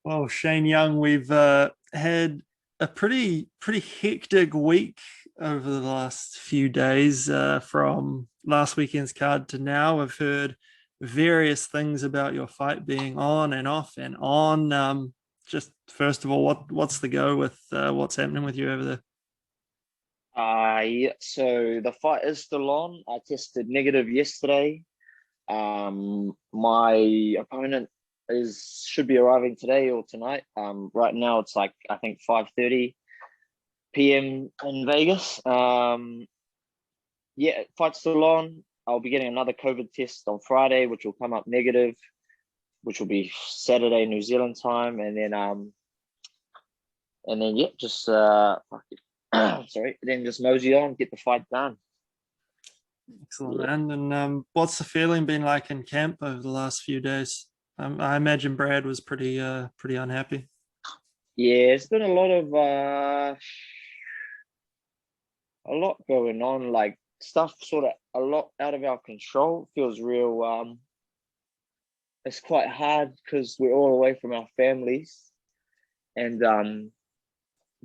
Well, Shane Young, we've had a pretty hectic week over the last few days. From last weekend's card to now, I've heard various things about your fight being on and off and on. Just first of all, what's the go with what's happening with you over there? Yeah, so the fight is still on. I tested negative yesterday. My opponent is should be arriving today or tonight. Right now it's like I think 5:30 p.m. in Vegas. Yeah, fight's still on. I'll be getting another COVID test on Friday, which will come up negative, which will be Saturday New Zealand time, and then yeah, just sorry, then just mosey on, get the fight done. Excellent, Yeah. man. And what's the feeling been like in camp over the last few days? I imagine Brad was pretty unhappy. Yeah, it's been a lot going on, like stuff sort of a lot out of our control. Feels real it's quite hard because we're all away from our families and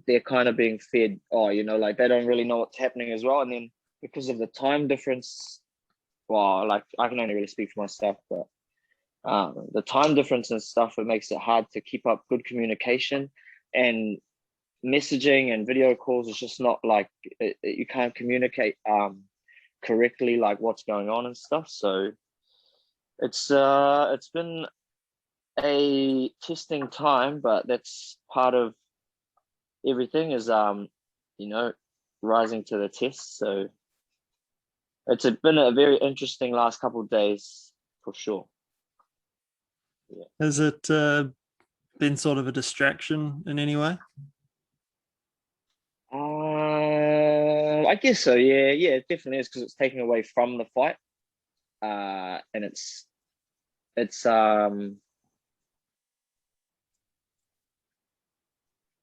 they're kind of being fed, like they don't really know what's happening as well. And then because of the time difference, well, like I can only really speak for myself, but the time difference and stuff, it makes it hard to keep up good communication, and messaging and video calls is just not like you can't communicate correctly like what's going on and stuff. So it's been a testing time, but that's part of everything is you know rising to the test. So been a very interesting last couple of days for sure. Yeah. Has it been sort of a distraction in any way? I guess so. Yeah, yeah, it definitely is because it's taking away from the fight. And it's I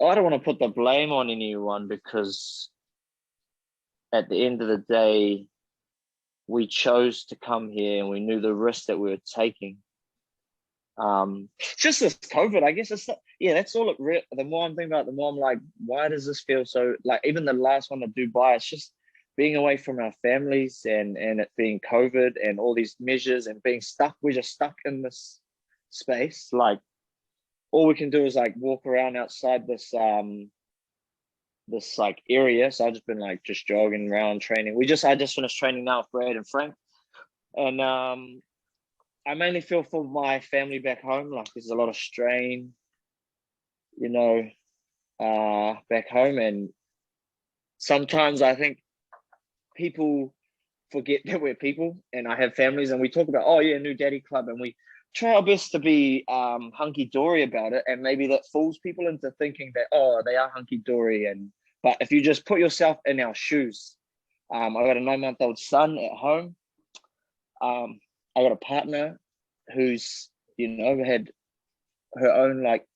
don't want to put the blame on anyone because at the end of the day, we chose to come here and we knew the risk that we were taking. Just this COVID, I guess it's not, yeah, that's all the more I'm thinking about it, the more I'm like, why does this feel so like even the last one to Dubai, it's just being away from our families and it being COVID and all these measures and being stuck. We're just stuck in this space. Like all we can do is like walk around outside this like area. So I've just been like just jogging around training. I just finished training now with Brad and Frank. And I mainly feel for my family back home. Like there's a lot of strain, you know, back home. And sometimes I think people forget that we're people and I have families and we talk about, oh yeah, new daddy club. And we try our best to be hunky dory about it. And maybe that fools people into thinking that, oh, they are hunky dory. But if you just put yourself in our shoes, I got a 9-month-old son at home. I got a partner who's, had her own like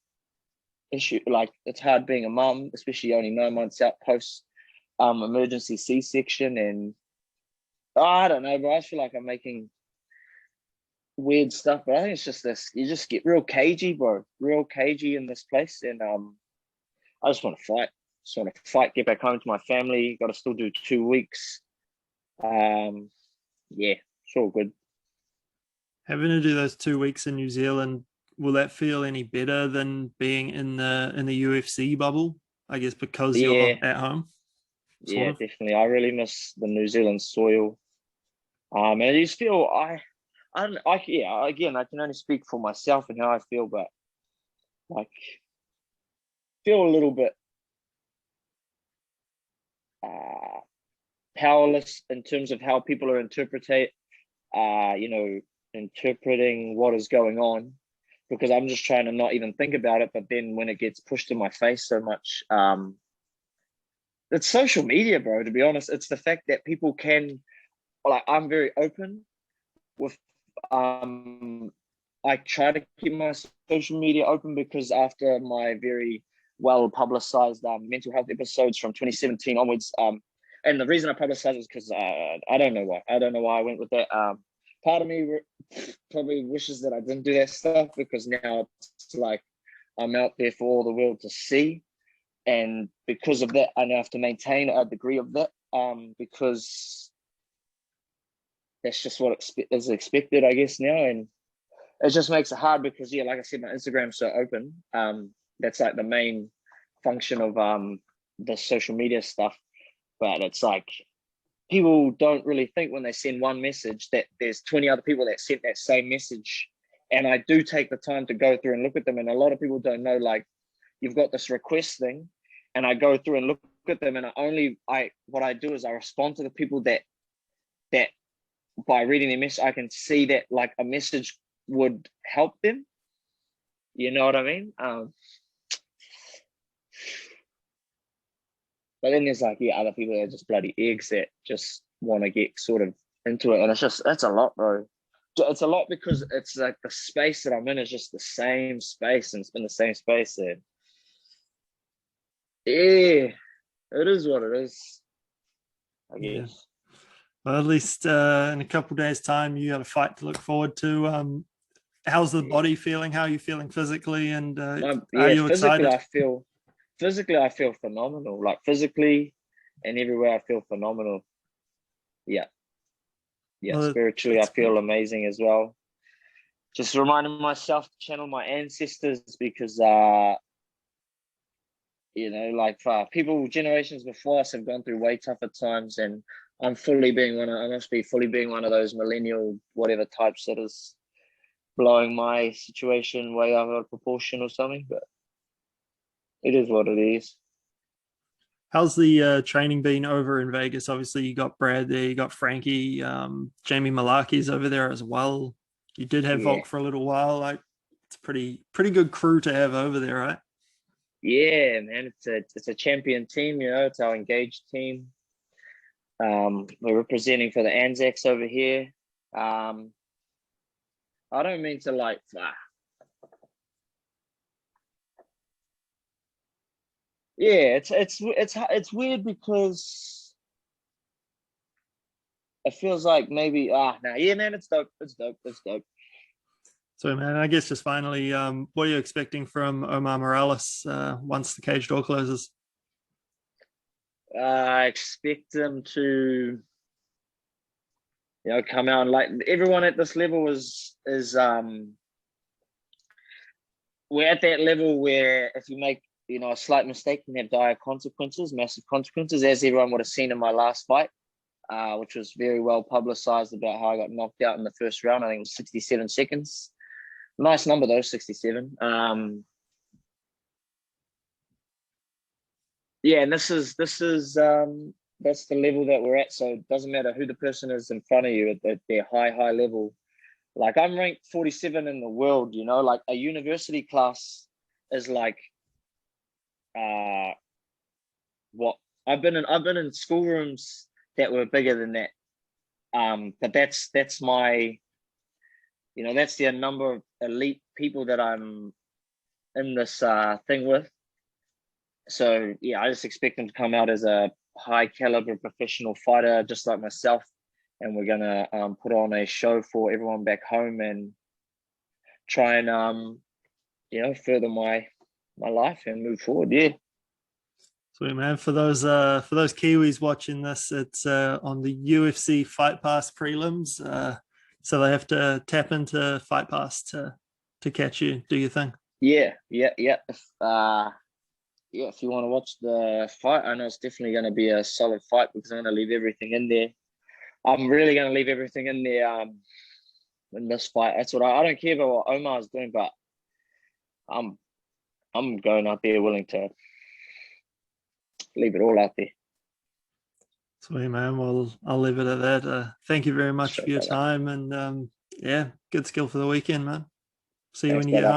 issue. Like it's hard being a mum, especially only 9 months out post emergency C-section. And I don't know, bro. I feel like I'm making weird stuff, but I think it's just this. You just get real cagey, bro. Real cagey in this place, and I just want to fight. Just want to fight. Get back home to my family. Got to still do 2 weeks. Yeah, it's all good. Having to do those 2 weeks in New Zealand, will that feel any better than being in the UFC bubble? I guess because you're Yeah, at home, sort yeah, of. definitely. I really miss the New Zealand soil. And I just feel yeah. Again, I can only speak for myself and how I feel, but like feel a little bit uh powerless in terms of how people are interpreting what is going on, because I'm just trying to not even think about it. But then when it gets pushed in my face so much, it's social media, bro. To be honest, it's the fact that people can, like, I'm very open with, I try to keep my social media open because after my very well publicized mental health episodes from 2017 onwards, and the reason I publicized it is because I don't know why. I don't know why I went with that. Part of me probably wishes that I didn't do that stuff because now it's like I'm out there for all the world to see. And because of that, I now have to maintain a degree of that, because that's just what is expected, I guess, now. And it just makes it hard because, yeah, like I said, my Instagram's so open. That's like the main function of the social media stuff. But it's like people don't really think when they send one message that there's 20 other people that sent that same message. And I do take the time to go through and look at them. And a lot of people don't know, like, you've got this request thing, and I go through and look at them, and what I do is I respond to the people that by reading their message, I can see that like a message would help them. You know what I mean? But then there's like, yeah, other people that are just bloody eggs that just want to get sort of into it. And that's a lot, bro. It's a lot because it's like the space that I'm in is just the same space, and it's been the same space. And yeah, it is what it is, I guess. Yeah. Well, at least in a couple of days' time, you got a fight to look forward to. How's the body feeling? How are you feeling physically? And are you excited? Physically, I feel phenomenal. Like physically and everywhere, I feel phenomenal. Yeah. Well, spiritually, I feel amazing as well. Just reminding myself to channel my ancestors because, like people generations before us have gone through way tougher times, and I must be fully being one of those millennial whatever types that is blowing my situation way out of proportion or something. But it is what it is. How's the training been over in Vegas? Obviously, you got Brad there, you got Frankie, Jamie Malaki's over there as well. You did have Volk for a little while. Like, it's a pretty good crew to have over there, right? Yeah, man, it's a champion team. It's our engaged team. We're representing for the Anzacs over here. I don't mean to like. Yeah, it's weird because it feels like maybe yeah, man, it's dope. It's dope. So, man, I guess just finally, what are you expecting from Omar Morales once the cage door closes? I expect him to, come out and like everyone at this level is we're at that level where if you make a slight mistake, you can have dire consequences, massive consequences, as everyone would have seen in my last fight, which was very well publicized about how I got knocked out in the first round. I think it was 67 seconds. Nice number though, 67. Yeah, and this is that's the level that we're at. So it doesn't matter who the person is in front of you at their high level. Like I'm ranked 47 in the world, like a university class is like what I've been in schoolrooms that were bigger than that. But that's my that's the number of elite people that I'm in this thing with. So yeah, I just expect them to come out as a high caliber professional fighter, just like myself, and we're gonna put on a show for everyone back home and try and further my life and move forward. Yeah. Sweet, man. For those Kiwis watching this, it's on the UFC Fight Pass prelims. So they have to tap into Fight Pass to catch you. Do you think? Yeah. If you want to watch the fight, I know it's definitely going to be a solid fight because I'm going to leave everything in there. I'm really going to leave everything in there in this fight. That's what I don't care about what Omar's doing, but I'm going out there willing to leave it all out there. Sweet, man. Well, I'll leave it at that. Thank you very much for your time, and yeah, good skill for the weekend, man. See you when you get home.